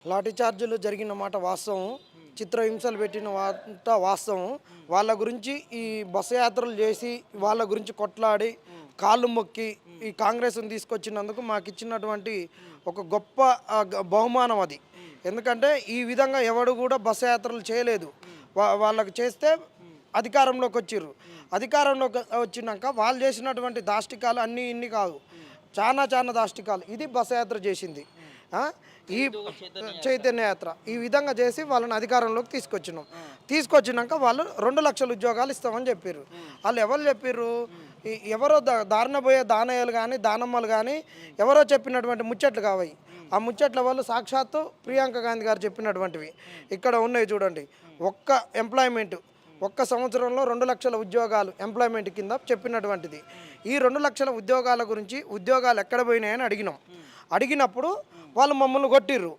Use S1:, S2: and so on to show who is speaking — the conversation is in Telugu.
S1: లాఠీ చార్జీలు జరిగిన మాట వాస్తవం. చిత్రహింసలు పెట్టిన మాట వాస్తవం. వాళ్ళ గురించి ఈ బస్సు యాత్రలు చేసి వాళ్ళ గురించి కొట్లాడి కాళ్ళు మొక్కి ఈ కాంగ్రెస్ని తీసుకొచ్చినందుకు మాకు ఇచ్చినటువంటి ఒక గొప్ప బహుమానం అది. ఎందుకంటే ఈ విధంగా ఎవడు కూడా బస్సు యాత్రలు చేయలేదు. వాళ్ళకు చేస్తే అధికారంలోకి వచ్చిర్రు. అధికారంలోకి వచ్చినాక వాళ్ళు చేసినటువంటి దాష్టికాలు అన్నీ ఇన్ని కాదు, చాలా చాలా దాష్టికాలు. ఇది బస్సు యాత్ర చేసింది. ఈ చైతన్య యాత్ర ఈ విధంగా చేసి వాళ్ళని అధికారంలోకి తీసుకొచ్చినాక వాళ్ళు 2 లక్షల ఉద్యోగాలు ఇస్తామని చెప్పారు. వాళ్ళు ఎవరు చెప్పారు? ఎవరో దారిన పోయే దానయ్యలు కానీ దానమ్మలు కానీ ఎవరో చెప్పినటువంటి ముచ్చట్లు కావాలి. ఆ ముచ్చట్ల వాళ్ళు సాక్షాత్తు ప్రియాంక గాంధీ గారు చెప్పినటువంటివి ఇక్కడ ఉన్నాయి చూడండి. ఒక్క సంవత్సరంలో 2 లక్షల ఉద్యోగాలు ఎంప్లాయ్మెంట్ కింద చెప్పినటువంటిది. ఈ 2 లక్షల ఉద్యోగాల గురించి ఉద్యోగాలు ఎక్కడ పోయినాయని అడిగినప్పుడు వాళ్ళు మమ్మల్ని కొట్టిర్రు.